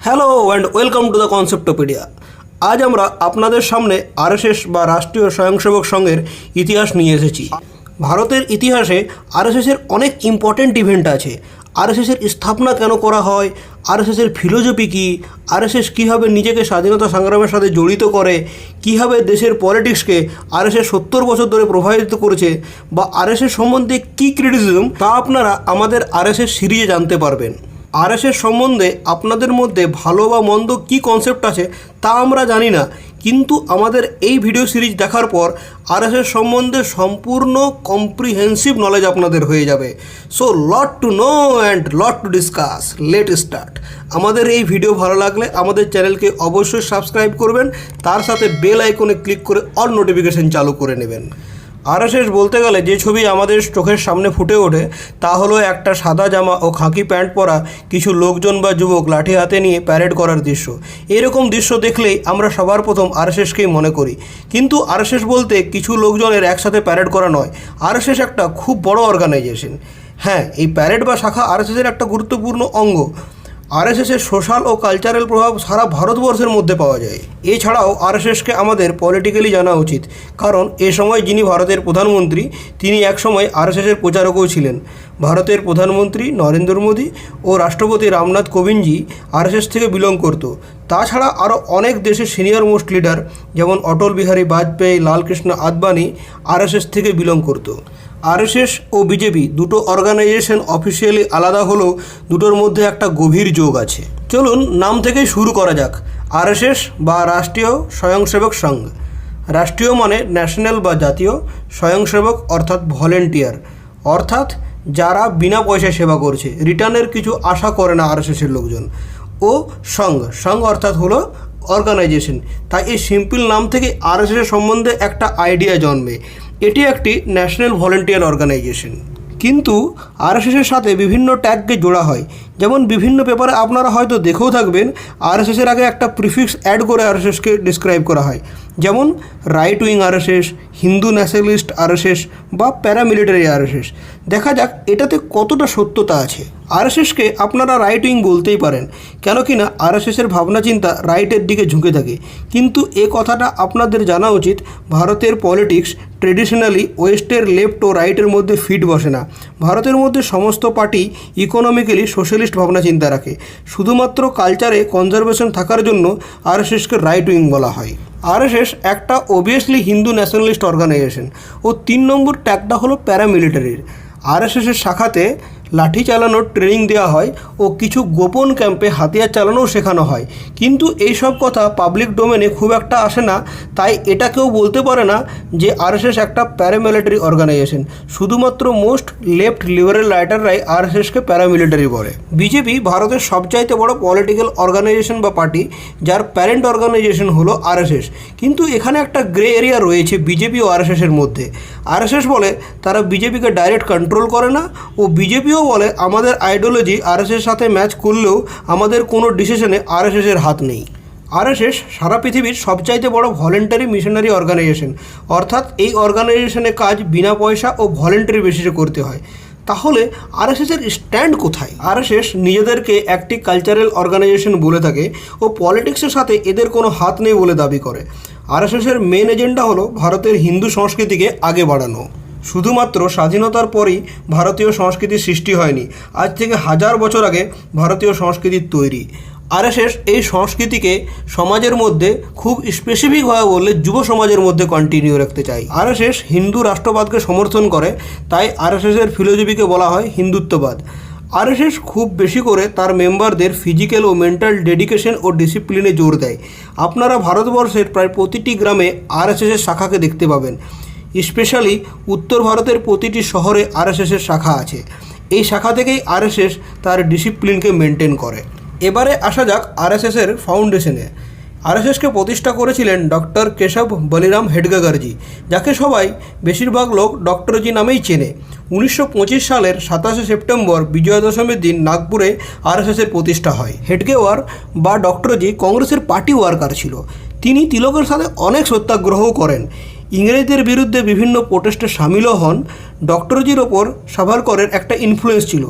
Hello and welcome to the কনসেপ্টোপিডিয়া। আজ আমরা আপনাদের সামনে আরএসএস বা রাষ্ট্রীয় স্বয়ংসেবক সংঘের ইতিহাস নিয়ে এসেছি। ভারতের ইতিহাসে আরএসএসের অনেক ইম্পর্ট্যান্ট ইভেন্ট আছে। আরএসএসের স্থাপনা কেন করা হয়, আরএসএসের ফিলোসফি কী, আরএসএস কীভাবে নিজেকে স্বাধীনতা সংগ্রামের সাথে জড়িত করে, কীভাবে দেশের পলিটিক্সকে আরএসএস 70 বছর ধরে প্রভাবিত করেছে, বা আরএসএস সম্বন্ধে কী ক্রিটিসিজম, তা আপনারা আমাদের আরএসএস সিরিজে জানতে পারবেন। আরএসএস সম্বন্ধে আপনাদের মধ্যে ভালো বা মন্দ কী কনসেপ্ট আছে তা আমরা জানি না, কিন্তু আমাদের এই ভিডিও সিরিজ দেখার পর আরএসএস সম্বন্ধে সম্পূর্ণ কম্প্রিহেন্সিভ নলেজ আপনাদের হয়ে যাবে। So lot to know and lot to discuss, let start. আমাদের এই ভিডিও ভালো লাগলে আমাদের চ্যানেলকে অবশ্যই সাবস্ক্রাইব করবেন, তার সাথে বেল আইকনে ক্লিক করে অল নোটিফিকেশন চালু করে নেবেন। আরএসএস বলতে গেলে যে ছবি আমাদের চোখের সামনে ফুটে ওঠে তা হলো একটা সাদা জামা ও খাকি প্যান্ট পরা কিছু লোকজন বা যুবক লাঠি হাতে নিয়ে প্যারেড করার দৃশ্য। এরকম দৃশ্য দেখলেই আমরা সবার প্রথম আরএসএসকেই মনে করি, কিন্তু আরএসএস বলতে কিছু লোকজনের একসাথে প্যারেড করা নয়। আরএসএস একটা খুব বড় অর্গানাইজেশন। হ্যাঁ, এই প্যারেড বা শাখা আরএসএসের একটা গুরুত্বপূর্ণ অঙ্গ। আরএসএসের সোশ্যাল ও কালচারাল প্রভাব সারা ভারতবর্ষের মধ্যে পাওয়া যায়। এছাড়াও আরএসএসকে আমাদের পলিটিক্যালি জানা উচিত, কারণ এ সময় যিনি ভারতের প্রধানমন্ত্রী তিনি একসময় আরএসএসের প্রচারকও ছিলেন। ভারতের প্রধানমন্ত্রী নরেন্দ্র মোদী ও রাষ্ট্রপতি রামনাথ কোবিন্দজি আরএসএস থেকে বিলং করত। তাছাড়া আরও অনেক দেশের সিনিয়র মোস্ট লিডার যেমন অটল বিহারী বাজপেয়ী, লালকৃষ্ণ আদবানি আরএসএস থেকে বিলং করত। আরএসএস ও বিজেপি দুটো অর্গানাইজেশন অফিসিয়ালি আলাদা হলেও দুটোর মধ্যে একটা গভীর যোগ আছে। চলুন নাম থেকেই শুরু করা যাক। আরএসএস বা রাষ্ট্রীয় স্বয়ংসেবক সংঘ। রাষ্ট্রীয় মানে ন্যাশনাল বা জাতীয়, স্বয়ংসেবক অর্থাৎ ভলেন্টিয়ার, অর্থাৎ যারা বিনা পয়সায় সেবা করছে, রিটার্নের কিছু আশা করে না আরএসএসের লোকজন। ও সংঘ অর্থাৎ হলো অর্গানাইজেশন। তাই এই সিম্পল নাম থেকে আরএসএসের সম্বন্ধে একটা আইডিয়া জন্মে। এটি একটি ন্যাশনাল ভলেন্টিয়ার অর্গানাইজেশন। কিন্তু আরএসএসের সাথে বিভিন্ন ট্যাগকে জোড়া হয়, যেমন বিভিন্ন পেপারে আপনারা হয়তো দেখেও থাকবেন আরএসএসের আগে একটা প্রিফিক্স অ্যাড করে আরএসএসকে ডিসক্রাইব করা হয়, যেমন right wing RSS, Hindu nationalist RSS বা প্যারামিলিটারি আরএসএস। দেখা যাক এটাতে কতটা সত্যতা আছে। আরএসএসকে আপনারা রাইট উইং বলতেই পারেন, কেন কি না আরএসএসের ভাবনা চিন্তা রাইটের দিকে ঝুঁকে থাকে। কিন্তু এ কথাটা আপনাদের জানা উচিত, ভারতের পলিটিক্স ট্রেডিশনালি ওয়েস্টের লেফট ও রাইটের মধ্যে ফিট বসে না। ভারতের মধ্যে সমস্ত পার্টি ইকোনমিক্যালি সোশ্যালিস্ট ভাবনা চিন্তা রাখে। শুধুমাত্র কালচারে কনজারভেশন থাকার জন্য আরএসএসকে রাইট উইং বলা হয়। আরএসএস একটা অবভিয়াসলি হিন্দু ন্যাশনালিস্ট অর্গানাইজেশন। ও 3 নম্বর ট্যাগটা হলো প্যারামিলিটারির। আরএসএসের শাখাতে লাঠি চালানোর ট্রেনিং দেওয়া হয় ও কিছু গোপন ক্যাম্পে হাতিয়ার চালানোও শেখানো হয়, কিন্তু এই সব কথা পাবলিক ডোমেনে খুব একটা আসে না। তাই এটা কেউ বলতে পারে না যে আরএসএস একটা প্যারামিলিটারি অর্গানাইজেশন। শুধুমাত্র মোস্ট লেফট লিবারেল রাইটাররাই আরএসএসকে প্যারামিলিটারি বলে। বিজেপি ভারতের সবচাইতে বড় পলিটিক্যাল অর্গানাইজেশন বা পার্টি, যার প্যারেন্ট অর্গানাইজেশন হলো আরএসএস। কিন্তু এখানে একটা গ্রে এরিয়া রয়েছে বিজেপি ও আরএসএসের মধ্যে। আরএসএস বলে তারা বিজেপিকে ডাইরেক্ট কন্ট্রোল করে না, ও বিজেপিও বলে আমাদের আইডিওলজি আরএসএসের সাথে ম্যাচ করলেও আমাদের কোনো ডিসিশনে আরএসএসের হাত নেই। আরএসএস সারা পৃথিবীর সবচাইতে বড় ভলেন্টারি মিশনারি অর্গানাইজেশন, অর্থাৎ এই অর্গানাইজেশনের কাজ বিনা পয়সা ও ভলেন্টারি বেসিসে করতে হয়। তাহলে আরএসএসের স্ট্যান্ড কোথায়? আরএসএস নিজেদেরকে একটি কালচারাল অর্গানাইজেশন বলে থাকে ও পলিটিক্সের সাথে এদের কোনো হাত নেই বলে দাবি করে। আরএসএসের মেন এজেন্ডা হলো ভারতের হিন্দু সংস্কৃতিকে আগে বাড়ানো। শুধুমাত্র স্বাধীনতার পরই ভারতীয় সংস্কৃতির সৃষ্টি হয়নি, আজ থেকে 1000 বছর আগে ভারতীয় সংস্কৃতির তৈরি। আরএসএস এই সংস্কৃতিকে সমাজের মধ্যে খুব স্পেসিফিকভাবে বললে যুব সমাজের মধ্যে কন্টিনিউ রাখতে চাই। আরএসএস হিন্দু রাষ্ট্রবাদকে সমর্থন করে, তাই আরএসএসের ফিলোসফিকে বলা হয় হিন্দুত্ববাদ। আরএসএস খুব বেশি করে তার মেম্বারদের ফিজিক্যাল ও মেন্টাল ডেডিকেশন ও ডিসিপ্লিনে জোর দেয়। আপনারা ভারতবর্ষের প্রায় প্রতিটি গ্রামে আরএসএসের শাখাকে দেখতে পাবেন। স্পেশালি উত্তর ভারতের প্রতিটি শহরে আরএসএসের শাখা আছে। এই শাখা থেকেই আরএসএস তার ডিসিপ্লিনকে মেনটেন করে। এবারে আসা যাক আরএসএসের ফাউন্ডেশনে। আরএসএসকে প্রতিষ্ঠা করেছিলেন ডক্টর কেশব বলিরাম হেডগেগারজি, যাকে সবাই বেশিরভাগ লোক ডক্টরজি নামেই চেনে। 1925 সালের 27 সেপ্টেম্বর বিজয়া দশমীর দিন নাগপুরে আরএসএসের প্রতিষ্ঠা হয়। হেডগেওয়ার বা ডক্টরজি কংগ্রেসের পার্টি ওয়ার্কার ছিল। তিনি তিলকের সাথে অনেক সত্যাগ্রহও করেন। ইংরেজদের বিরুদ্ধে বিভিন্ন প্রোটেস্টে সামিলও হন। ডক্টরজির ওপর সাভারকরের একটা ইনফ্লুয়েন্স ছিল।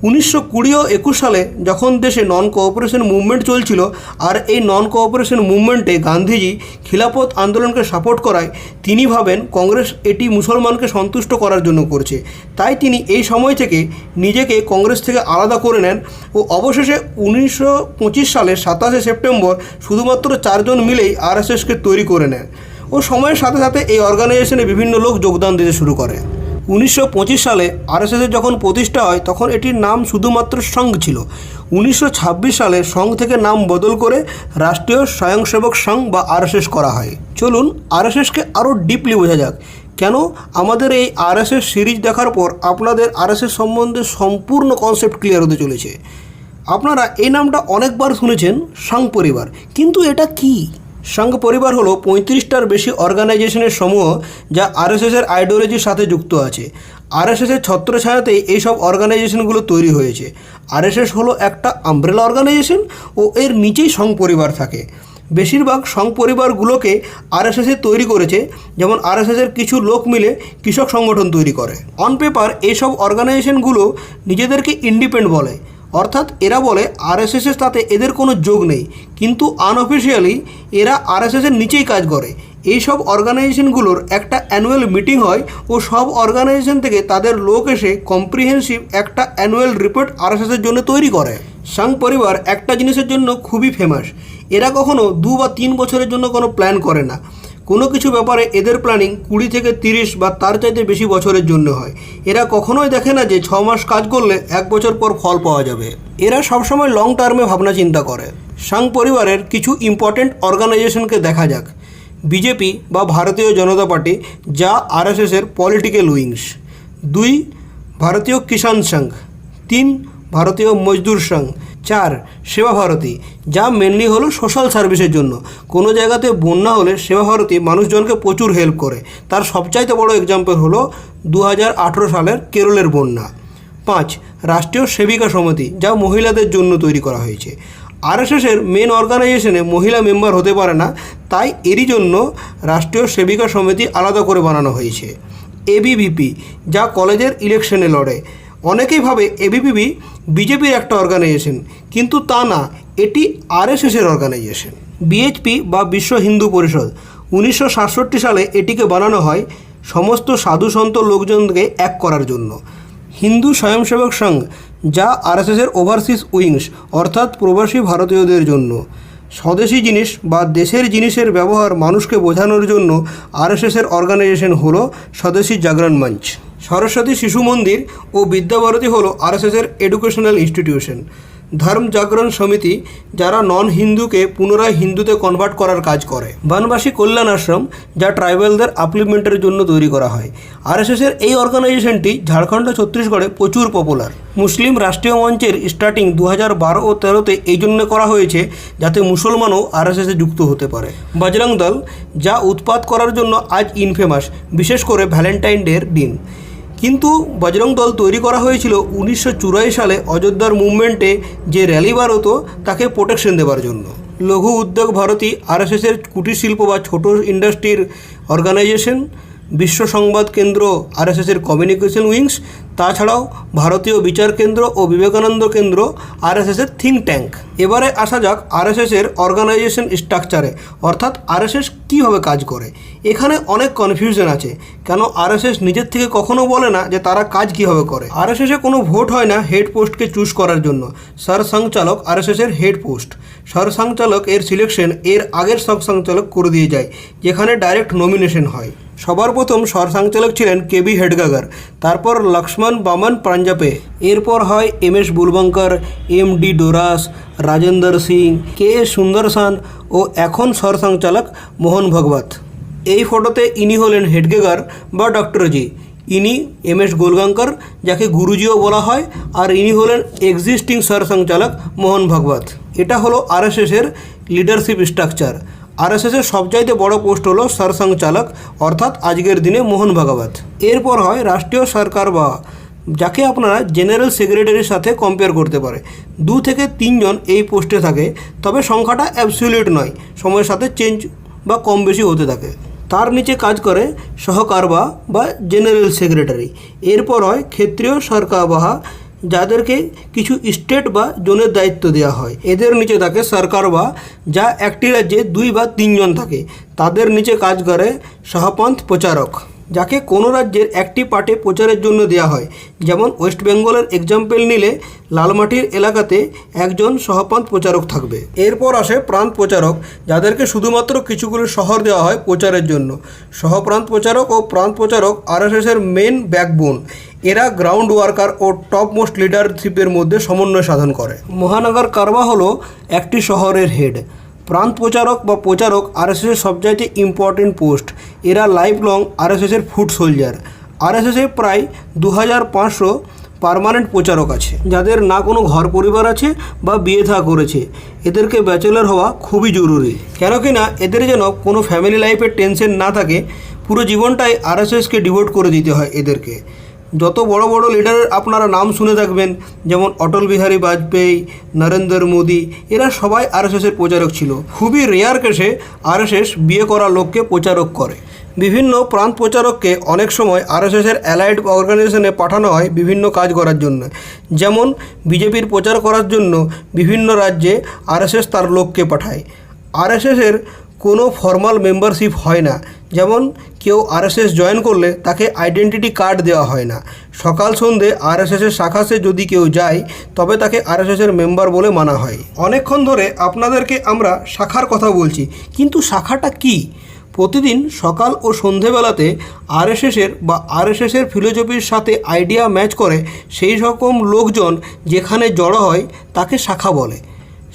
1920 ও 21 সালে যখন দেশে নন কোঅপারেশন মুভমেন্ট চলছিল, আর এই নন কোঅপারেশন মুভমেন্টে গান্ধীজি খিলাফত আন্দোলনকে সাপোর্ট করায় তিনি ভাবেন কংগ্রেস এটি মুসলমানকে সন্তুষ্ট করার জন্য করছে, তাই তিনি এই সময় থেকে নিজেকে কংগ্রেস থেকে আলাদা করে নেন ও অবশেষে 1925 সালের 27 সেপ্টেম্বর শুধুমাত্র 4 জন মিলেই আরএসএসকে তৈরি করে নেন ও সময়ের সাথে সাথে এই অর্গানাইজেশনে বিভিন্ন লোক যোগদান দিতে শুরু করে। 1925 সালে আরএসএসের যখন প্রতিষ্ঠা হয় তখন এটির নাম শুধুমাত্র সংঘ ছিল। 1926 সালে সংঘ থেকে নাম বদল করে রাষ্ট্রীয় স্বয়ংসেবক সংঘ বা আরএসএস করা হয়। চলুন আরএসএসকে আরও ডিপলি বোঝা যাক। কেন আমাদের এই আরএসএস সিরিজ দেখার পর আপনাদের আরএসএস সম্বন্ধে সম্পূর্ণ কনসেপ্ট ক্লিয়ার হতে চলেছে। আপনারা এই নামটা অনেকবার শুনেছেন সংঘ পরিবার, কিন্তু এটা কি? সংঘ পরিবার হলো 35টার বেশি অর্গানাইজেশনের সমূহ যা আরএসএসের আইডিওলজির সাথে যুক্ত আছে। আরএসএসের ছত্রছায়াতেই এইসব অর্গানাইজেশনগুলো তৈরি হয়েছে। আরএসএস হলো একটা আমব্রেলা অর্গানাইজেশন ও এর নিচেই সংঘ পরিবার থাকে। বেশিরভাগ সংঘ পরিবারগুলোকে আরএসএসে তৈরি করেছে, যেমন আরএসএসের কিছু লোক মিলে কৃষক সংগঠন তৈরি করে। অন পেপার এইসব অর্গানাইজেশনগুলো নিজেদেরকে ইন্ডিপেন্ডেন্ট বলে, অর্থাৎ এরা বলে আরএসএসের সাথে এদের কোনো যোগ নেই, কিন্তু আনঅফিসিয়ালি এরা আরএসএসের নিচেই কাজ করে। এই সব অর্গানাইজেশনগুলোর একটা অ্যানুয়াল মিটিং হয় ও সব অর্গানাইজেশন থেকে তাদের লোক এসে কম্প্রিহেন্সিভ একটা অ্যানুয়াল রিপোর্ট আরএসএসের জন্য তৈরি করে। সংঘ পরিবার একটা জিনিসের জন্য খুবই ফেমাস, এরা কখনো 2 বা 3 বছরের জন্য কোনো প্ল্যান করে না। কোনো কিছু ব্যাপারে এদের প্ল্যানিং 20 থেকে 30 বা তার চাইতে বেশি বছরের জন্য হয়। এরা কখনোই দেখে না যে 6 মাস কাজ করলে 1 বছর পর ফল পাওয়া যাবে। এরা সবসময় লং টার্মে ভাবনা চিন্তা করে। সংঘ পরিবারের কিছু ইম্পর্টেন্ট অর্গানাইজেশনকে দেখা যাক। বিজেপি বা ভারতীয় জনতা পার্টি, যা আরএসএসের পলিটিক্যাল উইংস। 2 ভারতীয় কিষাণ সংঘ। 3 ভারতীয় মজদুর সংঘ। 4 সেবা ভারতী, যা মেনলি হলো সোশ্যাল সার্ভিসের জন্য। কোনো জায়গাতে বন্যা হলে সেবা ভারতী মানুষজনকে প্রচুর হেল্প করে। তার সবচাইতে বড় এক্সাম্পল হলো 2018 সালের কেরলের বন্যা। 5 রাষ্ট্রীয় সেবিকা সমিতি, যা মহিলাদের জন্য তৈরি করা হয়েছে। আরএসএসের মেন অর্গানাইজেশনে মহিলা মেম্বার হতে পারে না, তাই এরই জন্য রাষ্ট্রীয় সেবিকা সমিতি আলাদা করে বানানো হয়েছে। এবিভিপি, যা কলেজের ইলেকশনে লড়ে। অনেকেই ভাবে এবিভিপি বিজেপির একটা অর্গানাইজেশন, কিন্তু তা না, এটি আরএসএসের অর্গানাইজেশন। বিএইচপি বা বিশ্ব হিন্দু পরিষদ, 1967 সালে এটিকে বানানো হয় সমস্ত সাধু সন্ত লোকজনকে এক করার জন্য। হিন্দু স্বয়ংসেবক সংঘ, যা আরএসএসের ওভারসিজ উইংস, অর্থাৎ প্রবাসী ভারতীয়দের জন্য। স্বদেশি জিনিস বা দেশের জিনিসের ব্যবহার মানুষকে বোঝানোর জন্য আরএসএসের অর্গানাইজেশন হলো স্বদেশী জাগরণ মঞ্চ। সরস্বতী শিশু মন্দির ও বিদ্যাভারতী হলো আরএসএসের এডুকেশনাল ইনস্টিটিউশন। ধর্ম জাগরণ সমিতি, যারা নন হিন্দুকে পুনরায় হিন্দুতে কনভার্ট করার কাজ করে। বনবাসী কল্যাণ আশ্রম, যা ট্রাইবালদের আপলিমেন্টের জন্য তৈরি করা হয়। আরএসএসের এই অর্গানাইজেশনটি ঝাড়খণ্ড ছত্তিশগড়ে প্রচুর পপুলার। মুসলিম রাষ্ট্রীয় মঞ্চের স্টার্টিং 2012 ও 2013-তে এই জন্য করা হয়েছে যাতে মুসলমানও আরএসএসে যুক্ত হতে পারে। বজরং দল, যা উৎপাত করার জন্য আজ ইনফেমাস, বিশেষ করে ভ্যালেন্টাইন ডের দিন। কিন্তু বজরং দল তৈরি করা হয়েছিল 1984 সালে অযোধ্যার মুভমেন্টে যে র্যালি বার হতো তাকে প্রোটেকশন দেওয়ার জন্য। লঘু উদ্যোগ ভারতী, আরএসএসের কুটির শিল্প বা ছোট ইন্ডাস্ট্রির অর্গানাইজেশন। বিশ্ব সংবাদ কেন্দ্র, আরএসএসের কমিউনিকেশন উইংস। তাছাড়াও ভারতীয় বিচার কেন্দ্র ও বিবেকানন্দ কেন্দ্র আরএসএসের থিঙ্ক ট্যাঙ্ক। এবারে আসা যাক আরএসএসের অর্গানাইজেশন স্ট্রাকচারে, অর্থাৎ আরএসএস কীভাবে কাজ করে। এখানে অনেক কনফিউশন আছে, কেন আরএসএস নিজের থেকে কখনো বলে না যে তারা কাজ কীভাবে করে। আরএসএসে কোনো ভোট হয় না হেড পোস্টকে চুজ করার জন্য। সরসংচালক আরএসএসের হেড পোস্ট। সরসংচালক এর সিলেকশন এর আগের সরসংচালক করে দিয়ে যায়, যেখানে ডাইরেক্ট নমিনেশন হয়। সবার প্রথম সরসংচালক ছিলেন কেবি হেডগাগার, তারপর লক্ষ্মণ বামন পাঞ্জাপে, এরপর হয় এমএস বুলবঙ্কর, এমডি ডোরাস, রাজেন্দর সিং, কে সুন্দরসান ও এখন সরসংচালক মোহন ভগবত। এই ফটোতে ইনি হলেন হেডগেগার বা ডক্টরজি। ইনি এমএস গোলগাঙ্কর, যাকে গুরুজিও বলা হয়, আর ইনি হলেন এক্সিস্টিং সরসংচালক মোহন ভগবত। এটা হলো আরএসএসের লিডারশিপ স্ট্রাকচার। আরএসএসের সবচাইতে বড় পোস্ট হলো সরসংচালক, অর্থাৎ আজকের দিনে মোহন ভাগবত। এরপর হয় রাষ্ট্রীয় সরকার বা, যাকে আপনারা জেনারেল সেক্রেটারির সাথে কম্পেয়ার করতে পারে। 2 থেকে 3 জন এই পোস্টে থাকে, তবে সংখ্যাটা অ্যাবসলিউট নয়, সময়ের সাথে চেঞ্জ বা কম বেশি হতে থাকে। তার নিচে কাজ করে সহকারবা বা জেনারেল সেক্রেটারি। এরপর হয় ক্ষেত্রীয় সরকারবাহা, যাদেরকে কিছু স্টেট বা জোনের দায়িত্ব দেওয়া হয়। এদের নিচে থাকে সরকার, বা যা একটি রাজ্যে 2 বা 3 জন থাকে। তাদের নিচে কাজ করে সহপন্থ প্রচারক, যাকে কোনো রাজ্যের একটি পার্টে প্রচারের জন্য দেওয়া হয়। যেমন ওয়েস্ট বেঙ্গলের এক্সাম্পল নিলে লালমাটির এলাকাতে একজন সহপন্থ প্রচারক থাকবে। এরপর আসে প্রান্ত প্রচারক, যাদেরকে শুধুমাত্র কিছুগুলো শহর দেওয়া হয় প্রচারের জন্য। সহপ্রান্ত প্রচারক ও প্রান্ত প্রচারক আরএসএসের মেন ব্যাকবোন। এরা গ্রাউন্ড ওয়ার্কার ও টপ মোস্ট লিডারশিপের মধ্যে সমন্বয় সাধন করে। মহানগর কারবা হলো একটি শহরের হেড। প্রান্ত প্রচারক বা প্রচারক আরএসএসের সবচাইতে ইম্পর্টেন্ট পোস্ট। এরা লাইফ লং আরএসএসের ফুট সোলজার। আরএসএসে প্রায় 2500 পার্মানেন্ট প্রচারক আছে, যাদের না কোনো ঘর পরিবার আছে বা বিয়ে থা করেছে। এদেরকে ব্যাচেলর হওয়া খুবই জরুরি, কেন কি না এদের যেন কোনো ফ্যামিলি লাইফের টেনশন না থাকে। পুরো জীবনটাই আরএসএসকে ডিভোট করে দিতে হয় এদেরকে। যত বড় বড় লিডারের আপনারা নাম শুনে থাকবেন, যেমন অটল বিহারী বাজপেয়ী, নরেন্দ্র মোদী, এরা সবাই আরএসএসের প্রচারক ছিল। খুবই রেয়ার কেসে আরএসএস বিয়ে করা লোককে প্রচারক করে। বিভিন্ন প্রান্ত প্রচারককে অনেক সময় আরএসএসের অ্যালাইড অর্গানাইজেশনে পাঠানো হয় বিভিন্ন কাজ করার জন্য। যেমন বিজেপির প্রচার করার জন্য বিভিন্ন রাজ্যে আরএসএস তার লোককে পাঠায়। আরএসএসের কোনো ফর্মাল মেম্বারশিপ হয় না। যেমন কেউ আরএসএস জয়েন করলে তাকে আইডেন্টিটি কার্ড দেওয়া হয় না। সকাল সন্ধে আরএসএসের শাখাতে যদি কেউ যায় তবে তাকে আরএসএসের মেম্বার বলে মানা হয়। অনেকক্ষণ ধরে আপনাদেরকে আমরা শাখার কথা বলছি, কিন্তু শাখাটা কি? প্রতিদিন সকাল ও সন্ধেবেলাতে আরএসএসের ফিলোসফির সাথে আইডিয়া ম্যাচ করে সেই রকম লোকজন যেখানে জড়ো হয় তাকে শাখা বলে।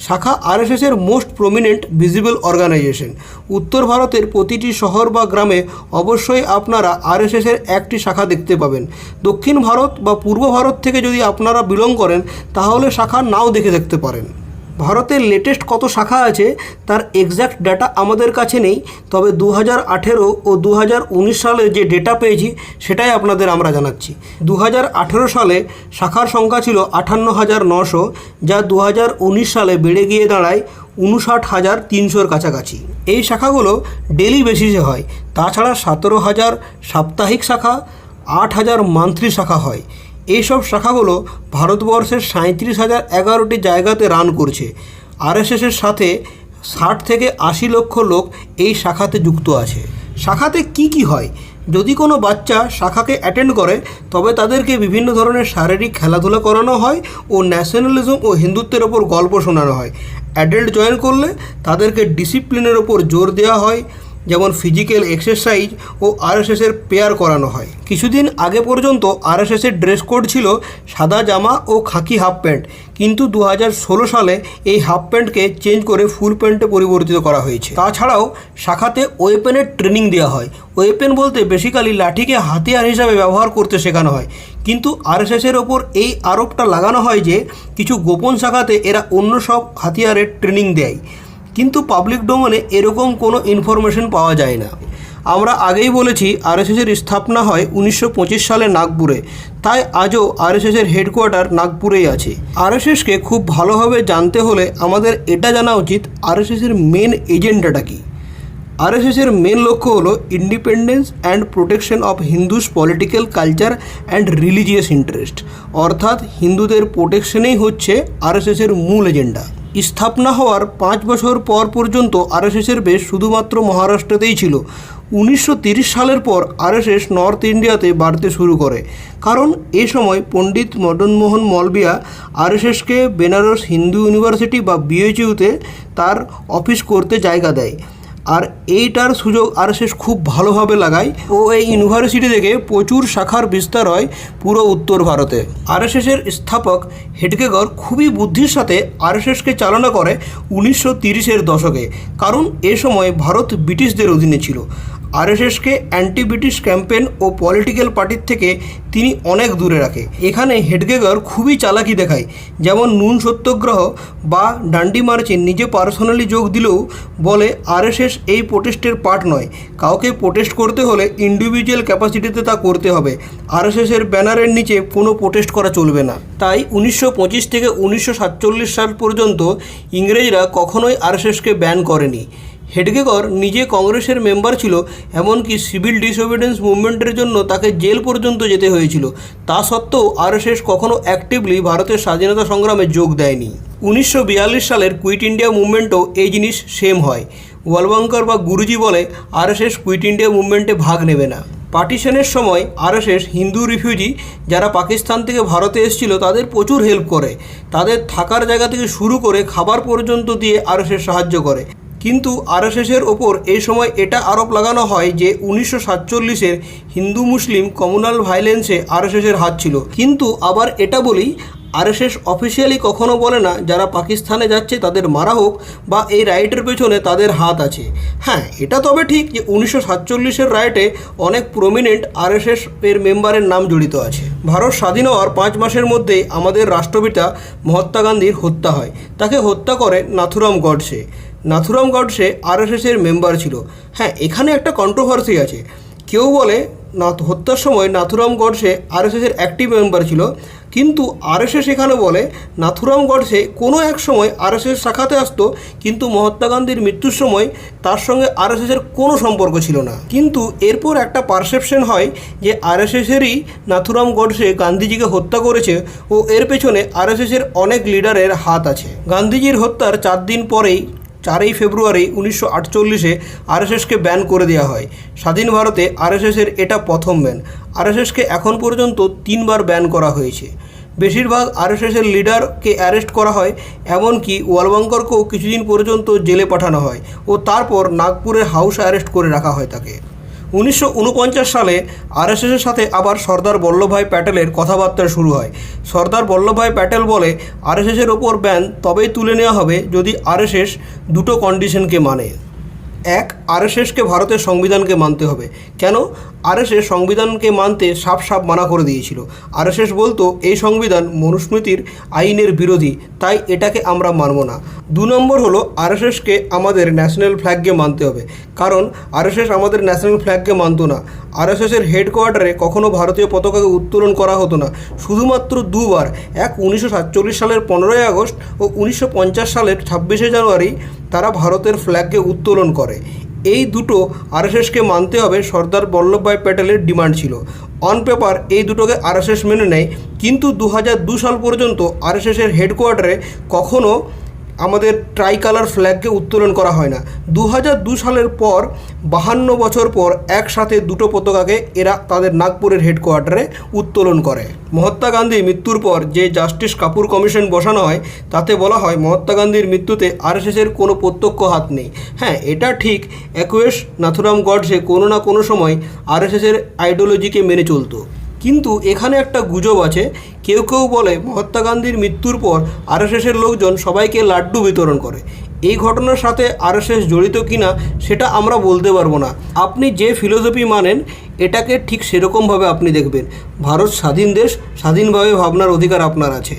শাখা আরএসএসের মোস্ট প্রমিনেন্ট ভিজিবল অর্গানাইজেশন। উত্তর ভারতের প্রতিটি শহর বা গ্রামে অবশ্যই আপনারা আরএসএসের একটি শাখা দেখতে পাবেন। দক্ষিণ ভারত বা পূর্ব ভারত থেকে যদি আপনারা বিলং করেন তাহলে শাখা নাও দেখতে পারেন। ভারতের লেটেস্ট কত শাখা আছে তার এক্স্যাক্ট ডাটা আমাদের কাছে নেই, তবে 2018 ও 2019 সালে যে ডেটা পেয়েছি সেটাই আপনাদের আমরা জানাচ্ছি। 2018 সালে শাখার সংখ্যা ছিল 58,900, যা 2019 সালে বেড়ে গিয়ে দাঁড়ায় 59,300-র কাছাকাছি। এই শাখাগুলো ডেলি বেসিসে হয়। তাছাড়া 17,000 সাপ্তাহিক শাখা, 8,000 মান্থলি শাখা হয়। এইসব শাখাগুলো ভারতবর্ষের 37,011টি জায়গাতে রান করছে। আরএসএসের সাথে 60 থেকে 80 লক্ষ লোক এই শাখাতে যুক্ত আছে। শাখাতে কি হয়? যদি কোনো বাচ্চা শাখাকে অ্যাটেন্ড করে তবে তাদেরকে বিভিন্ন ধরনের শারীরিক খেলাধুলা করানো হয় ও ন্যাশনালিজম ও হিন্দুত্বের ওপর গল্প শোনানো হয়। অ্যাডাল্ট জয়েন করলে তাদেরকে ডিসিপ্লিনের ওপর জোর দেওয়া হয়, যেমন ফিজিক্যাল এক্সারসাইজ ও আরএসএসের পেয়ার করানো হয়। কিছুদিন আগে পর্যন্ত আরএসএসের ড্রেস কোড ছিল সাদা জামা ও খাকি হাফ প্যান্ট, কিন্তু 2016 সালে এই হাফ প্যান্টকে চেঞ্জ করে ফুল প্যান্টে পরিবর্তিত করা হয়েছে। তাছাড়াও শাখাতে ওয়েপেনের ট্রেনিং দেওয়া হয়। ওয়েপেন বলতে বেসিক্যালি লাঠিকে হাতিয়ার হিসাবে ব্যবহার করতে শেখানো হয়, কিন্তু আরএসএসের ওপর এই আরোপটা লাগানো হয় যে কিছু গোপন শাখাতে এরা অন্য সব হাতিয়ারের ট্রেনিং দেয়, কিন্তু পাবলিক ডোমেনে এরকম কোনো ইনফরমেশন পাওয়া যায় না। আমরা আগেই বলেছি আরএসএসের স্থাপনা হয় 1925 সালে নাগপুরে, তাই আজও আরএসএসের হেডকোয়ার্টার নাগপুরেই আছে। আরএসএসকে খুব ভালোভাবে জানতে হলে আমাদের এটা জানা উচিত আরএসএসের মেন এজেন্ডাটা কী। আরএসএসের মেন লক্ষ্য হলো independence and protection of Hindus political culture and religious interest, অর্থাৎ হিন্দুদের প্রোটেকশনেই হচ্ছে আরএসএসের মূল এজেন্ডা। স্থাপনা হওয়ার 5 বছর পর পর্যন্ত আরএসএসের বেস শুধুমাত্র মহারাষ্ট্রতেই ছিল। 1930 সালের পর আরএসএস নর্থ ইন্ডিয়াতে বাড়তে শুরু করে, কারণ এই সময় পণ্ডিত মদন মোহন মালবিয়া আরএসএসকে বেনারস হিন্দু ইউনিভার্সিটি বা বিএইচইউতে তার অফিস করতে জায়গা দেয়। আর এইটার সুযোগ আরএসএস খুব ভালোভাবে লাগায় ও এই ইউনিভার্সিটি থেকে প্রচুর শাখার বিস্তার হয় পুরো উত্তর ভারতে। আরএসএসের স্থাপক হেডগেগর খুবই বুদ্ধির সাথে আরএসএসকে চালনা করে 1930-এর দশকে, কারণ এ সময় ভারত ব্রিটিশদের অধীনে ছিল। আরএসএসকে অ্যান্টি ব্রিটিশ ক্যাম্পেন ও পলিটিক্যাল পার্টির থেকে তিনি অনেক দূরে রাখে। এখানে হেডগেগর খুবই চালাকি দেখায়, যেমন নুন সত্যাগ্রহ বা ডান্ডি মার্চে নিজে পার্সোনালি যোগ দিলেও বলে আরএসএস এই প্রোটেস্টের পার্ট নয়। কাউকে প্রোটেস্ট করতে হলে ইন্ডিভিজুয়াল ক্যাপাসিটিতে তা করতে হবে। আরএসএসের ব্যানারের নিচে কোনো প্রোটেস্ট করা চলবে না। তাই 1925 থেকে 1947 সাল পর্যন্ত ইংরেজরা কখনোই আরএসএসকে ব্যান করেনি। হেডগেকর নিজে কংগ্রেসের মেম্বার ছিল, এমনকি সিভিল ডিসওবিডিয়েন্স মুভমেন্টের জন্য তাকে জেল পর্যন্ত যেতে হয়েছিল। তা সত্ত্বেও আরএসএস কখনো অ্যাক্টিভলি ভারতের স্বাধীনতা সংগ্রামে যোগ দেয়নি। 1942 সালের কুইট ইন্ডিয়া মুভমেন্টও এই জিনিস সেম হয়। ওয়ালবাঙ্কর বা গুরুজি বলে আরএসএস কুইট ইন্ডিয়া মুভমেন্টে ভাগ নেবে না। পার্টিশনের সময় আরএসএস হিন্দু রিফিউজি যারা পাকিস্তান থেকে ভারতে এসেছিল তাদের প্রচুর হেল্প করে। তাদের থাকার জায়গা থেকে শুরু করে খাবার পর্যন্ত দিয়ে আরএসএস সাহায্য করে। কিন্তু আরএসএসের ওপর এই সময় এটা আরোপ লাগানো হয় যে 1947-এর হিন্দু মুসলিম কমিউনাল ভায়োলেন্সে আরএসএসের হাত ছিল। কিন্তু আবার এটা বলি, আরএসএস অফিসিয়ালি কখনো বলে না যারা পাকিস্তানে যাচ্ছে তাদের মারা হোক বা এই রাইটের পেছনে তাদের হাত আছে। হ্যাঁ, এটা তবে ঠিক যে 1947-এর রাইটে অনেক প্রমিনেন্ট আরএসএস এর মেম্বারের নাম জড়িত আছে। ভারত স্বাধীন হওয়ার 5 মাসের মধ্যেই আমাদের রাষ্ট্রপিতা মহাত্মা গান্ধীর হত্যা হয়। তাকে হত্যা করে নাথুরাম গডসে। নাথুরাম গডসে আরএসএসের মেম্বার ছিল। হ্যাঁ, এখানে একটা কন্ট্রোভার্সি আছে। কেউ বলে হত্যার সময় নাথুরাম গডসে আরএসএসের অ্যাক্টিভ মেম্বার ছিল, কিন্তু আরএসএস এখানে বলে নাথুরাম গডসে কোনো এক সময় আরএসএস শাখাতে আসতো, কিন্তু মহাত্মা গান্ধীর মৃত্যুর সময় তার সঙ্গে আরএসএসের কোনো সম্পর্ক ছিল না। কিন্তু এরপর একটা পারসেপশন হয় যে আরএসএসেরই নাথুরাম গডসে গান্ধীজিকে হত্যা করেছে ও এর পেছনে আরএসএসের অনেক লিডারের হাত আছে। গান্ধীজির হত্যার 4 দিন পরেই 4 ফেব্রুয়ারি 1948-এ আরএসএসকে ব্যান করে দেওয়া হয়। স্বাধীন ভারতে আরএসএসের এটা প্রথম ব্যান। আরএসএসকে এখন পর্যন্ত 3 বার ব্যান করা হয়েছে। বেশিরভাগ আরএসএসের লিডারকে অ্যারেস্ট করা হয়, এমনকি ওয়ালবাঙ্করকেও কিছুদিন পর্যন্ত জেলে পাঠানো হয় ও তারপর নাগপুরের হাউস অ্যারেস্ট করে রাখা হয় তাকে। 1949 সালে আরএসএসের সাথে আবার সর্দার বল্লভভাই প্যাটেলের কথাবার্তা শুরু হয়। সর্দার বল্লভভাই প্যাটেল বলে আরএসএসের ওপর ব্যান তবেই তুলে নেওয়া হবে যদি আরএসএস 2টো কন্ডিশনকে মানে। 1, আরএসএসকে ভারতের সংবিধানকে মানতে হবে। কেন? আরএসএস সংবিধানকে মানতে সাফ মানা করে দিয়েছিল। আরএসএস বলতো এই সংবিধান মনুস্মৃতির আইনের বিরোধী, তাই এটাকে আমরা মানব না। 2 নম্বর হলো আরএসএসকে আমাদের ন্যাশনাল ফ্ল্যাগকে মানতে হবে, কারণ আরএসএস আমাদের ন্যাশনাল ফ্ল্যাগকে মানতো না। আরএসএসের হেডকোয়ার্টারে কখনো ভারতীয় পতাকাকে উত্তোলন করা হতো না। শুধুমাত্র 2 বার, এক 1947 সালের 15ই আগস্ট ও 1950 সালের 26শে জানুয়ারি তারা ভারতের ফ্ল্যাগকে উত্তোলন করে। এই দুটো আরএসএসকে মানতে হবে সর্দার বল্লভভাই প্যাটেলের ডিমান্ড ছিল। অন পেপার এই দুটোকে আরএসএস মেনে নেয়, কিন্তু 2002 সাল পর্যন্ত আরএসএসের হেডকোয়ার্টারে কখনও আমাদের ট্রাই কালার ফ্ল্যাগকে উত্তোলন করা হয় না। 2002 সালের পর 52 বছর পর একসাথে দুটো পতাকাকে এরা তাদের নাগপুরের হেডকোয়ার্টারে উত্তোলন করে। মহাত্মা গান্ধীর মৃত্যুর পর যে জাস্টিস কাপুর কমিশন বসানো হয় তাতে বলা হয় মহাত্মা গান্ধীর মৃত্যুতে আরএসএসের কোনো প্রত্যক্ষ হাত নেই। হ্যাঁ, এটা ঠিক, অ্যাকুয়েস নাথুরাম গডসে কোনো না কোনো সময় আরএসএসের আইডিওলজিকে মেনে চলতো। কিন্তু এখানে একটা গুজব আছে। কেউ কেউ বলে মহাত্মা গান্ধীর মৃত্যুর পর আরএসএসের লোকজন সবাইকে লাড্ডু বিতরণ করে। এই ঘটনার সাথে আরএসএস জড়িত কিনা সেটা আমরা বলতে পারবো না। আপনি যে ফিলোসফি মানেন এটাকে ঠিক সেরকমভাবে আপনি দেখবেন। ভারত স্বাধীন দেশ, স্বাধীনভাবে ভাবনার অধিকার আপনার আছে।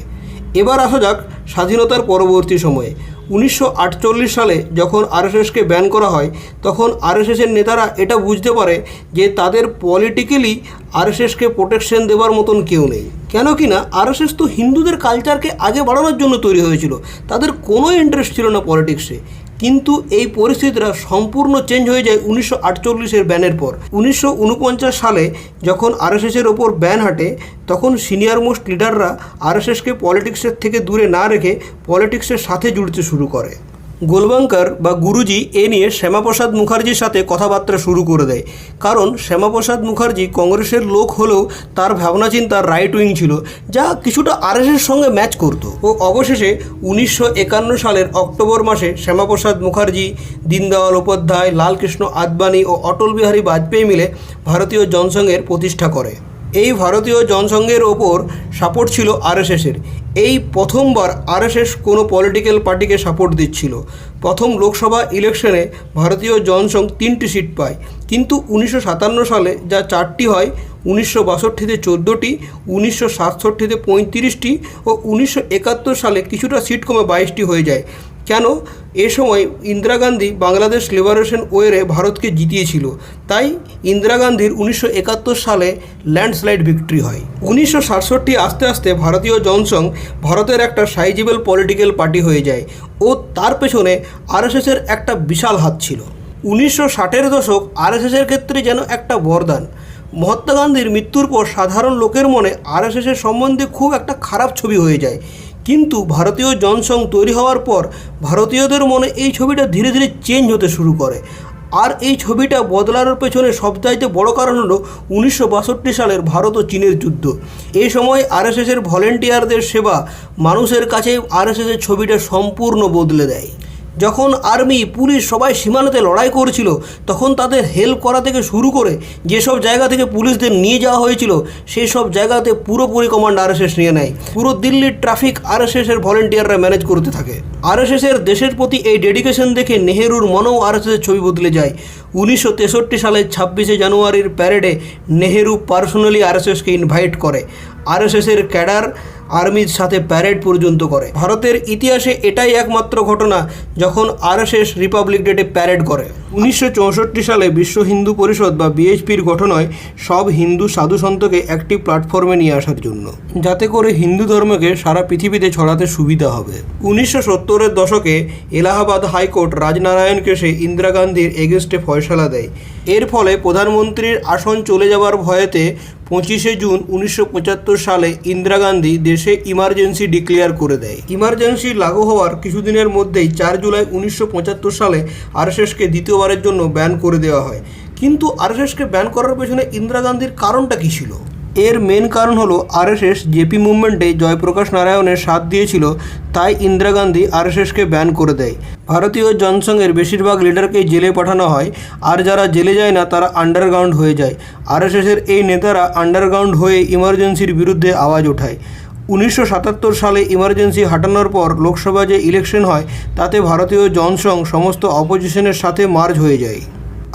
এবার আসা যাক স্বাধীনতার পরবর্তী সময়ে। 1948 সালে যখন আরএসএসকে ব্যান করা হয় তখন আরএসএসের নেতারা এটা বুঝতে পারে যে তাদের পলিটিক্যালি আরএসএসকে প্রোটেকশন দেওয়ার মতন কেউ নেই। কেন কি না, আরএসএস তো হিন্দুদের কালচারকে আগে বাড়ানোর জন্য তৈরি হয়েছিল, তাদের কোনো ইন্টারেস্ট ছিল না পলিটিক্সে। কিন্তু এই পরিস্থিতিটা সম্পূর্ণ চেঞ্জ হয়ে যায় 1948-এর ব্যানের পর। 1949 সালে যখন আরএসএসের ওপর ব্যান হাঁটে তখন সিনিয়র মোস্ট লিডাররা আরএসএসকে পলিটিক্সের থেকে দূরে না রেখে পলিটিক্সের সাথে জুড়তে শুরু করে। গোলবাঙ্কার বা গুরুজি এ নিয়ে শ্যামাপ্রসাদ মুখার্জির সাথে কথাবার্তা শুরু করে দেয়, কারণ শ্যামাপ্রসাদ মুখার্জি কংগ্রেসের লোক হলেও তার ভাবনা চিন্তা রাইট উইং ছিল, যা কিছুটা আরএসএসের সঙ্গে ম্যাচ করত। ও অবশেষে 1951 সালের অক্টোবর মাসে শ্যামাপ্রসাদ মুখার্জি, দীনদয়াল উপাধ্যায়, লালকৃষ্ণ আদবানি ও অটল বিহারী বাজপেয়ী মিলে ভারতীয় জনসংঘের প্রতিষ্ঠা করে। এই ভারতীয় জনসংঘের ওপর সাপোর্ট ছিল আরএসএসের। এই প্রথমবার আরএসএস কোনো পলিটিক্যাল পার্টিকে সাপোর্ট দিচ্ছিল। প্রথম লোকসভা ইলেকশনে ভারতীয় জনসংঘ 3টি সিট পায়, কিন্তু 1957 সালে যা 4টি হয়, 1962-তে 14টি, 1967-তে 35টি ও 1971 সালে কিছুটা সিট কমে 22টি হয়ে যায়। কেন? এ সময় ইন্দিরা গান্ধী বাংলাদেশ লিবারেশন ওয়ারে ভারতকে জিতিয়েছিল, তাই ইন্দিরা গান্ধীর 1971 সালে ল্যান্ডস্লাইড ভিক্টরি হয়। 1967 আস্তে আস্তে ভারতীয় জনসংঘ ভারতের একটা সাইজেবল পলিটিক্যাল পার্টি হয়ে যায় ও তার পেছনে আরএসএসের একটা বিশাল হাত ছিল। 1960-এর দশক আরএসএসের ক্ষেত্রে যেন একটা বরদান। মহাত্মা গান্ধীর মৃত্যুর পর সাধারণ লোকের মনে আরএসএসের সম্বন্ধে খুব একটা খারাপ ছবি হয়ে যায়, কিন্তু ভারতীয় জনসংঘ তৈরি হওয়ার পর ভারতীয়দের মনে এই ছবিটা ধীরে ধীরে চেঞ্জ হতে শুরু করে। আর এই ছবিটা বদলানোর পেছনে সবচাইতে বড় কারণ হলো 1962 সালের ভারত ও চীনের যুদ্ধ। এই সময় আরএসএসের ভলেন্টিয়ারদের সেবা মানুষের কাছে আরএসএসের ছবিটা সম্পূর্ণ বদলে দেয়। যখন আর্মি, পুলিশ সবাই সীমানাতে লড়াই করছিল, তখন তাদের হেল্প করা থেকে শুরু করে যেসব জায়গা থেকে পুলিশদের নিয়ে যাওয়া হয়েছিল সেই সব জায়গাতে পুরোপুরি কমান্ড আরএসএস নিয়ে নেয়। পুরো দিল্লির ট্রাফিক আরএসএসের ভলেন্টিয়াররা ম্যানেজ করতে থাকে। আরএসএসের দেশের প্রতি এই ডেডিকেশন দেখে নেহেরুর মনেও আরএসএসের ছবি বদলে যায়। 1963 সালের 26শে জানুয়ারির প্যারেডে নেহেরু পার্সোনালি আরএসএসকে ইনভাইট করে। আরএসএসের ক্যাডার আর্মির সাথে প্যারেড পর্যন্ত করে। ভারতের ইতিহাসে এটাই একমাত্র ঘটনা যখন আরএসএস রিপাবলিক ডেতে প্যারেড করে। 1964 সালে বিশ্ব হিন্দু পরিষদ বা বিএইচপির গঠন হয় সব হিন্দু সাধু সন্তকে একটি প্ল্যাটফর্মে নিয়ে আসার জন্য, যাতে করে হিন্দু ধর্মকে সারা পৃথিবীতে ছড়াতে সুবিধা হবে। 1970-এর দশকে এলাহাবাদ হাইকোর্ট রাজনারায়ণ কেসে ইন্দিরা গান্ধীর এগেনস্টে ফয়সালা দেয়। এর ফলে প্রধানমন্ত্রীর আসন চলে যাওয়ার ভয়েতে 25শে জুন 1975 সালে ইন্দিরা গান্ধী দেশে ইমার্জেন্সি ডিক্লেয়ার করে দেয়। ইমার্জেন্সি লাগু হওয়ার কিছুদিনের মধ্যেই 4 জুলাই 1975 সালে আরএসএসকে দ্বিতীয়বারের জন্য ব্যান করে দেওয়া হয়। কিন্তু আরএসএসকে ব্যান করার পেছনে ইন্দিরা গান্ধীর কারণটা কী ছিল? এর মেন কারণ হলো আরএসএস জেপি মুভমেন্টে জয়প্রকাশ নারায়ণের সাথ দিয়েছিল, তাই ইন্দিরা গান্ধী আরএসএসকে ব্যান করে দেয়। ভারতীয় জনসংঘের বেশিরভাগ লিডারকেই জেলে পাঠানো হয়, আর যারা জেলে যায় না তারা আন্ডারগ্রাউন্ড হয়ে যায়। আরএসএসের এই নেতারা আন্ডারগ্রাউন্ড হয়ে ইমার্জেন্সির বিরুদ্ধে আওয়াজ ওঠায়। 1977 সালে ইমার্জেন্সি হাঁটানোর পর লোকসভা যে ইলেকশন হয় তাতে ভারতীয় জনসংঘ সমস্ত অপোজিশনের সাথে মার্জ হয়ে যায়।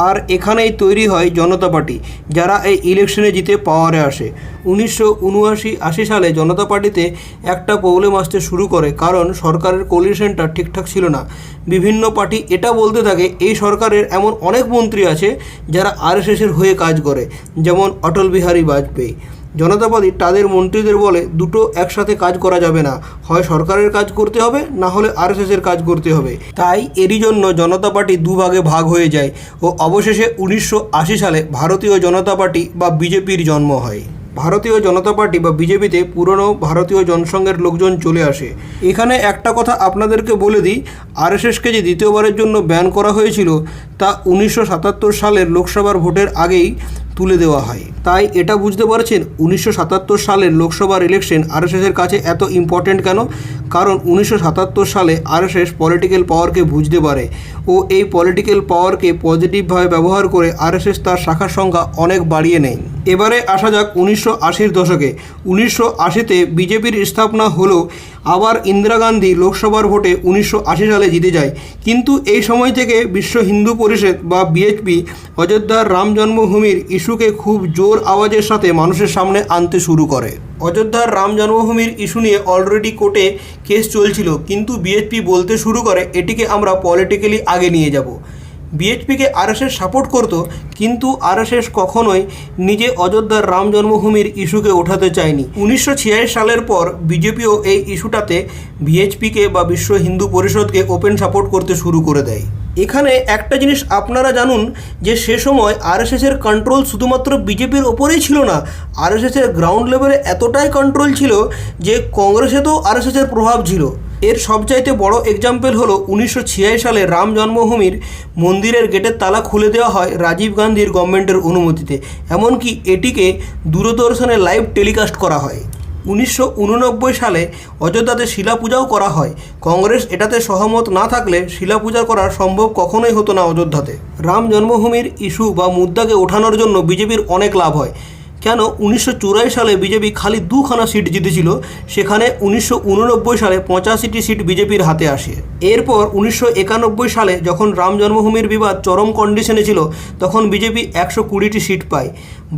আর এখানেই তৈরি হয় জনতা পার্টি, যারা এই ইলেকশনে জিতে পাওয়ারে আসে। 1979-80 সালে জনতা পার্টিতে একটা প্রবলেম আসতে শুরু করে, কারণ সরকারের কোলিশনটা ঠিকঠাক ছিল না। বিভিন্ন পার্টি এটা বলতে থাকে এই সরকারের এমন অনেক মন্ত্রী আছে যারা আরএসএসের হয়ে কাজ করে, যেমন অটল বিহারী বাজপেয়ী। জনতা পার্টি তাদের মন্ত্রীদের বলে দুটো একসাথে কাজ করা যাবে না, হয় সরকারের কাজ করতে হবে না হলে আরএসএসের কাজ করতে হবে। তাই এরই জন্য জনতা পার্টি দুভাগে ভাগ হয়ে যায় ও অবশেষে 1980 সালে ভারতীয় জনতা পার্টি বা বিজেপির জন্ম হয়। ভারতীয় জনতা পার্টি বা বিজেপিতে পুরনো ভারতীয় জনসংঘের লোকজন চলে আসে। এখানে একটা কথা আপনাদেরকে বলে দিই, আরএসএসকে যে দ্বিতীয়বারের জন্য ব্যান করা হয়েছিল তা 1977 সালের লোকসভার ভোটের আগেই তুলে দেওয়া হয়। তাই এটা বুঝতে পারছেন 1977 সালের লোকসভার ইলেকশন আরএসএসের কাছে এত ইম্পর্টেন্ট কেন? কারণ 1977 সালে আরএসএস পলিটিক্যাল পাওয়ারকে বুঝতে পারে ও এই পলিটিক্যাল পাওয়ারকে পজিটিভভাবে ব্যবহার করে আরএসএস তার শাখার সংখ্যা অনেক বাড়িয়ে নেয়। এবারে আসা যাক 1980-র দশকে। 1980-তে বিজেপির স্থাপনা হলো, আবার ইন্দিরা গান্ধী লোকসভার ভোটে 1980 সালে জিতে যায়। কিন্তু এই সময় থেকে বিশ্ব হিন্দু পরিষদ বা বিএইচপি অযোধ্যার রাম জন্মভূমির ইস্যুকে খুব জোর আওয়াজের সাথে মানুষের সামনে আনতে শুরু করে। অযোধ্যার রাম জন্মভূমির ইস্যু নিয়ে অলরেডি কোর্টে কেস চলছিল, কিন্তু বিএইচপি বলতে শুরু করে এটিকে আমরা পলিটিক্যালি আগে নিয়ে যাব। বিএইচপিকে আরএসএস সাপোর্ট করত, কিন্তু আরএসএস কখনোই নিজে অযোধ্যার রাম জন্মভূমির ইস্যুকে ওঠাতে চায়নি। 1986 সালের পর বিজেপিও এই ইস্যুটাতে বিএইচপিকে বা বিশ্ব হিন্দু পরিষদকে ওপেন সাপোর্ট করতে শুরু করে দেয়। এখানে একটা জিনিস আপনারা জানুন যে সে সময় আরএসএসের কন্ট্রোল শুধুমাত্র বিজেপির ওপরেই ছিল না, আরএসএসের গ্রাউন্ড লেভেলে এতটাই কন্ট্রোল ছিল যে কংগ্রেসেতেও আরএসএসের প্রভাব ছিল। এর সবচাইতে বড় এক্সাম্পল হলো 1986 সালে রাম জন্মভূমির মন্দিরের গেটের তালা খুলে দেওয়া হয় রাজীব গান্ধীর গভর্নমেন্টের অনুমতিতে, এমনকি এটিকে দূরদর্শনে লাইভ টেলিকাস্ট করা হয়। 1989 সালে অযোধ্যাতে শিলাপূজাও করা হয়। কংগ্রেস এটাতে সহমত না থাকলে শিলাপূজা করা সম্ভব কখনোই হতো না অযোধ্যাতে। রাম জন্মভূমির ইস্যু বা মুদ্দাকে ওঠানোর জন্য বিজেপির অনেক লাভ হয়। কেন? 1984 সালে বিজেপি খালি 2খানা সিট জিতেছিল, সেখানে 1989 সালে 85টি সিট বিজেপির হাতে আসে। এরপর 1991 সালে যখন রাম জন্মভূমির বিবাদ চরম কন্ডিশনে ছিল, তখন বিজেপি 120টি সিট পায়।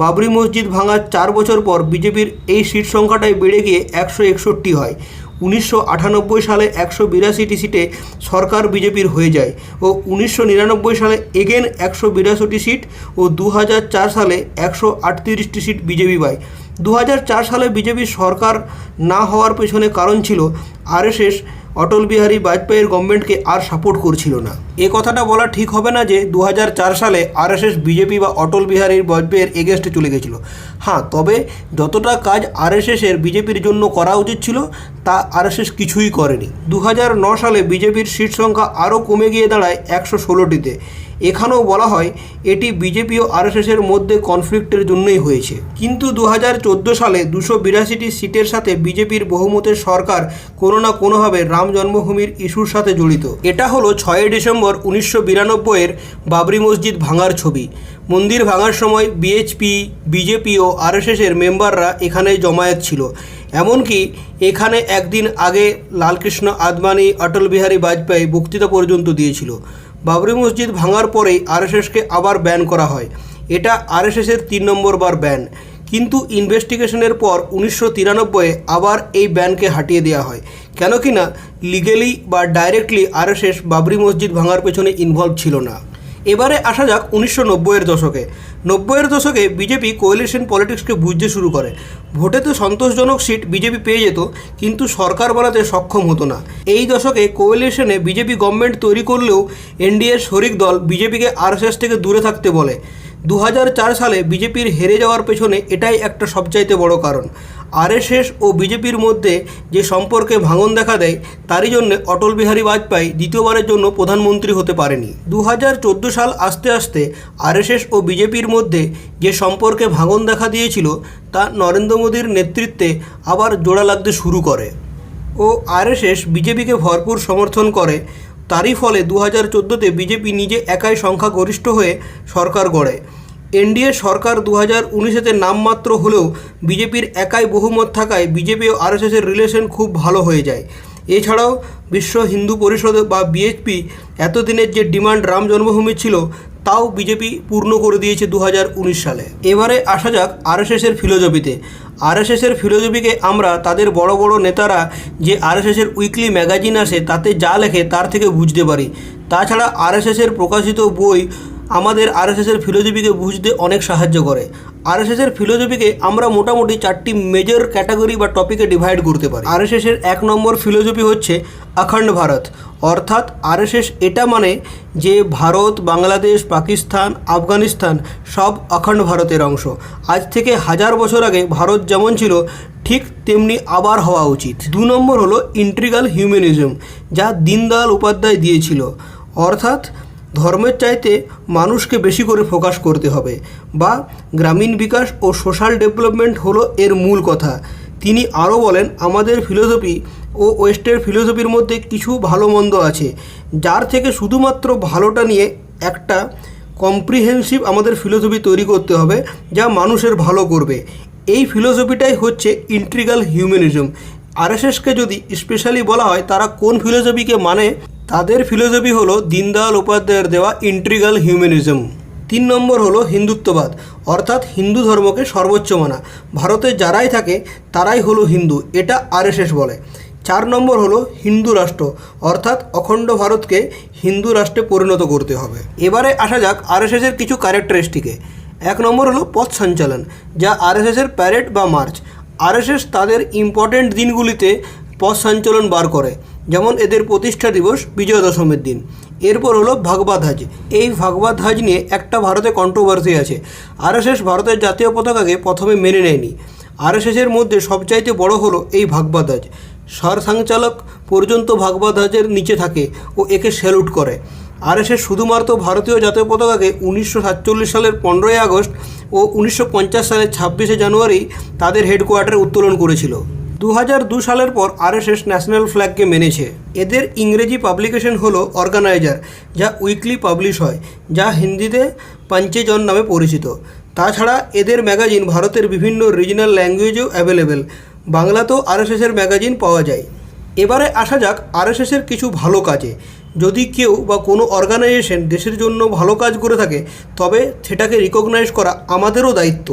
বাবরি মসজিদ ভাঙার 4 বছর পর বিজেপির এই সিট সংখ্যাটাই বেড়ে গিয়ে 161 হয়। 1998 সালে 182টি সিটে সরকার বিজেপির হয়ে যায় ও 1999 সালে এগেন 182টি সিট ও 2004 সালে 138টি সিট বিজেপি পায়। 2004 সালে বিজেপির সরকার না হওয়ার পেছনে কারণ ছিল আরএসএস অটল বিহারী বাজপেয়ীর গভর্নমেন্টকে আর সাপোর্ট করছিল না। এ কথাটা বলা ঠিক হবে না যে 2004 সালে আরএসএস বিজেপি বা অটল বিহারী বাজপেয়ীর এগেনস্টে চলে গেছিল। হ্যাঁ, তবে যতটা কাজ আরএসএসের বিজেপির জন্য করা উচিত ছিল তা আরএসএস কিছুই করেনি। 2009 সালে বিজেপির সিট সংখ্যা আরও কমে গিয়ে দাঁড়ায় 116টিতে। এখানেও বলা হয় এটি বিজেপি ও আরএসএসের মধ্যে কনফ্লিক্টের জন্যই হয়েছে। কিন্তু 2014 সালে 282টি সিটের সাথে বিজেপির বহুমতের সরকার কোনো না কোনোভাবে রাম জন্মভূমির ইস্যুর সাথে জড়িত। এটা হলো 6 ডিসেম্বর 1992-এর বাবরি মসজিদ ভাঙার ছবি। মন্দির ভাঙার সময় বিএচপি, বিজেপি ও আরএসএসের মেম্বাররা এখানে জমায়েত ছিল। এমনকি এখানে একদিন আগে লালকৃষ্ণ আদবানি, অটল বিহারী বাজপেয়ী বক্তৃতা পর্যন্ত দিয়েছিল। বাবরি মসজিদ ভাঙার পরেই আরএসএসকে আবার ব্যান করা হয়। এটা আরএসএসের 3 নম্বর বার ব্যান। কিন্তু ইনভেস্টিগেশনের পর 1993-এ আবার এই ব্যানকে হটিয়ে দেওয়া হয়। কেন কি না লিগেলি বা ডাইরেক্টলি আরএসএস বাবরি মসজিদ ভাঙার পেছনে ইনভলভ ছিল না। এবারে আসা যাক 1990-এর দশকে। 90-এর দশকে বিজেপি কোয়ালিশন পলিটিক্সকে বুঝতে শুরু করে। ভোটেতে সন্তোষজনক সিট বিজেপি পেয়ে যেত, কিন্তু সরকার বানাতে সক্ষম হতো না। এই দশকে কোয়ালিশনে বিজেপি গভর্নমেন্ট তৈরি করলেও এনডিএর শরিক দল বিজেপিকে আরএসএস থেকে দূরে থাকতে বলে। 2004 সালে বিজেপির হেরে যাওয়ার পেছনে এটাই একটা সবচাইতে বড় কারণ। আরএসএস ও বিজেপির মধ্যে যে সম্পর্কে ভাঙন দেখা দেয়, তারই জন্য অটল বিহারী বাজপেয়ী দ্বিতীয়বারের জন্য প্রধানমন্ত্রী হতে পারেনি। 2014 সাল আস্তে আস্তে আরএসএস ও বিজেপির মধ্যে যে সম্পর্কে ভাঙন দেখা দিয়েছিল তা নরেন্দ্র মোদীর নেতৃত্বে আবার জোড়া লাগতে শুরু করে ও আরএসএস বিজেপিকে ভরপুর সমর্থন করে। তারই ফলে 2014-তে বিজেপি নিজে একাই সংখ্যাগরিষ্ঠ হয়ে সরকার গড়ে। এনডিএ সরকার 2019-তে নামমাত্র হলেও বিজেপির একাই বহুমত থাকায় বিজেপি ও আরএসএসের রিলেশন খুব ভালো হয়ে যায়। এছাড়াও বিশ্ব হিন্দু পরিষদ বা বিএচপি এতদিনের যে ডিমান্ড রাম জন্মভূমি ছিল তাও বিজেপি পূর্ণ করে দিয়েছে 2019 সালে। এবারে আসা যাক আরএসএসের ফিলোসফিতে। আরএসএসের ফিলোসফিকে আমরা তাদের বড় বড় নেতারা যে আরএসএসের উইকলি ম্যাগাজিন আসে তাতে যা লেখে তার থেকে বুঝতে পারি। তাছাড়া আরএসএসের প্রকাশিত বই আমাদের আরএসএসের ফিলোসফিকে বুঝতে অনেক সাহায্য করে। আরএসএসের ফিলোসফিকে আমরা মোটামুটি 4টি মেজর ক্যাটাগরি বা টপিকে ডিভাইড করতে পারি। আরএসএসের 1 নম্বর ফিলোসফি হচ্ছে অখণ্ড ভারত, অর্থাৎ আরএসএস এটা মানে যে ভারত, বাংলাদেশ, পাকিস্তান, আফগানিস্তান সব অখণ্ড ভারতের অংশ। আজ থেকে 1000 বছর আগে ভারত যেমন ছিল ঠিক তেমনি আবার হওয়া উচিত। 2 নম্বর হলো ইন্টিগ্রাল হিউম্যানিজম, যা দীনদয়াল উপাধ্যায় দিয়েছিল, অর্থাৎ ধর্মের চাইতে মানুষকে বেশি করে ফোকাস করতে হবে বা গ্রামীণ বিকাশ ও সোশ্যাল ডেভেলপমেন্ট হলো এর মূল কথা। তিনি আরও বলেন আমাদের ফিলোসফি ও ওয়েস্টের ফিলোসফির মধ্যে কিছু ভালো মন্দ আছে, যার থেকে শুধুমাত্র ভালোটা নিয়ে একটা কম্প্রিহেন্সিভ আমাদের ফিলোসফি তৈরি করতে হবে যা মানুষের ভালো করবে। এই ফিলোসফিটাই হচ্ছে ইন্টিগ্রাল হিউম্যানিজম। আরএসএসকে যদি স্পেশালি বলা হয় তারা কোন ফিলোসফিকে মানে, তাদের ফিলোসফি হলো দীনদয়াল উপাধ্যায়ের দেওয়া ইন্টিগ্রাল হিউম্যানিজম। 3 নম্বর হলো হিন্দুত্ববাদ, অর্থাৎ হিন্দু ধর্মকে সর্বোচ্চ মানা। ভারতে যারাই থাকে তারাই হলো হিন্দু, এটা আরএসএস বলে। 4 নম্বর হলো হিন্দু রাষ্ট্র, অর্থাৎ অখণ্ড ভারতকে হিন্দু রাষ্ট্রে পরিণত করতে হবে। এবারে আসা যাক আরএসএসের কিছু ক্যারেক্টারিস্টিকে। 1 নম্বর হলো পথ সঞ্চালন, যা আরএসএসের প্যারেড বা মার্চ। আরএসএস তাদের ইম্পর্টেন্ট দিনগুলিতে পথ সঞ্চালন বার করে, যেমন এদের প্রতিষ্ঠা দিবস, বিজয়া দশমীর দিন। এরপর হলো ভাগবা ধ্বজ। এই ভাগবা ধ্বজ নিয়ে একটা ভারতে কন্ট্রোভার্সি আছে। আরএসএস ভারতের জাতীয় পতাকাকে প্রথমে মেনে নেয়নি। আরএসএসের মধ্যে সবচাইতে বড় হলো এই ভাগবা ধ্বজ। সরসংচালক পর্যন্ত ভাগবা ধ্বজের নিচে থাকে ও একে স্যালুট করে। আরএসএস শুধুমাত্র ভারতীয় জাতীয় পতাকাকে 1947 সালের 15ই আগস্ট ও 1950 সালের 26শে জানুয়ারি তাদের হেডকোয়ার্টারে উত্তোলন করেছিল। 2002 সালের পর আরএসএস ন্যাশনাল ফ্ল্যাগকে মেনেছে। এদের ইংরেজি পাবলিকেশন হলো অর্গানাইজার, যা উইকলি পাবলিশ হয়, যা হিন্দিতে পঞ্চেজন নামে পরিচিত। তাছাড়া এদের ম্যাগাজিন ভারতের বিভিন্ন রিজনাল ল্যাঙ্গুয়েজেও অ্যাভেলেবেল। বাংলাতেও আরএসএসের ম্যাগাজিন পাওয়া যায়। এবারে আসা যাক আরএসএসের কিছু ভালো কাজে। যদি কেউ বা কোনো অর্গানাইজেশন দেশের জন্য ভালো কাজ করে থাকে তবে সেটাকে রিকগনাইজ করা আমাদেরও দায়িত্ব।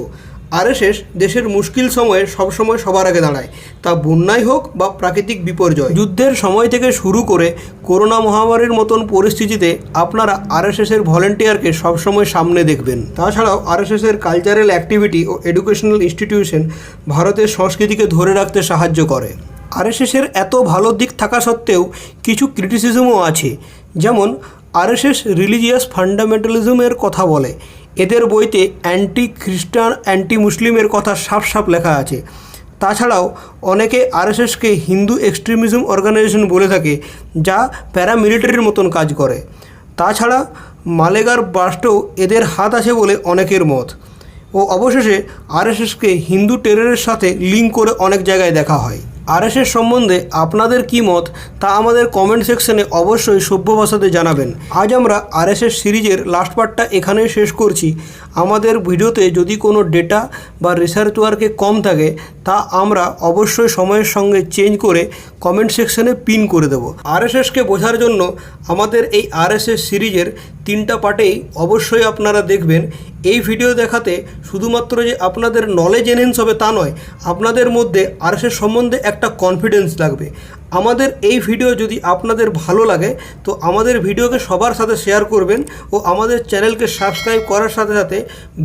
আরএসএস দেশের মুশকিল সময়ে সবসময় সবার আগে দাঁড়ায়, তা বন্যাই হোক বা প্রাকৃতিক বিপর্যয়। যুদ্ধের সময় থেকে শুরু করে করোনা মহামারীর মতন পরিস্থিতিতে আপনারা আরএসএসের ভলেন্টিয়ারকে সবসময় সামনে দেখবেন। তাছাড়াও আরএসএসের কালচারাল অ্যাক্টিভিটি ও এডুকেশনাল ইনস্টিটিউশন ভারতের সংস্কৃতিকে ধরে রাখতে সাহায্য করে। আরএসএসের এত ভালো দিক থাকা সত্ত্বেও কিছু ক্রিটিসিজমও আছে, যেমন আরএসএস রিলিজিয়াস ফান্ডামেন্টালিজমের কথা বলে। এদের বইতে অ্যান্টি খ্রিস্টান অ্যান্টি মুসলিমের কথা সাফ সাফ লেখা আছে। তাছাড়াও অনেকে আরএসএসকে হিন্দু এক্সট্রিমিজম অর্গানাইজেশন বলে থাকে, যা প্যারামিলিটারির মতন কাজ করে। তাছাড়া মালেগার বাস্টেও এদের হাত আছে বলে অনেকের মত। ও অবশেষে আরএসএসকে হিন্দু টেররের সাথে লিঙ্ক করে অনেক জায়গায় দেখা হয়। আরএসএস সম্বন্ধে আপনাদের কী মত তা আমাদের কমেন্ট সেকশনে অবশ্যই সভ্য ভাষাতে জানাবেন। আজ আমরা আরএসএস সিরিজের লাস্ট পার্টটা এখানেই শেষ করছি। আমাদের ভিডিওতে যদি কোনো ডেটা বা রিসার্চ ওয়ার্কে কম থাকে তা আমরা অবশ্যই সময়ের সঙ্গে চেঞ্জ করে কমেন্ট সেকশনে পিন করে দেব। আরএসএসকে বোঝার জন্য আমাদের এই আরএসএস সিরিজের 3টা পার্টেই অবশ্যই আপনারা দেখবেন। এই ভিডিও দেখাতে শুধুমাত্র যে আপনাদের নলেজ এনহ্যান্স হবে তা নয়, আপনাদের মধ্যে আরএসএস সম্বন্ধে একটা কনফিডেন্স লাগবে। আমাদের এই ভিডিও যদি আপনাদের ভালো লাগে তো আমাদের ভিডিওকে সবার সাথে শেয়ার করবেন ও আমাদের চ্যানেলকে সাবস্ক্রাইব করার সাথে সাথে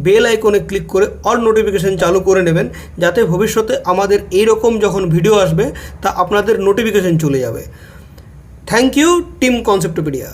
বেল আইকনে ক্লিক করে অল নোটিফিকেশন চালু করে নেবেন, যাতে ভবিষ্যতে আমাদের এই রকম যখন ভিডিও আসবে তা আপনাদের নোটিফিকেশন চলে যাবে। Thank you team কনসেপ্টোপিডিয়া।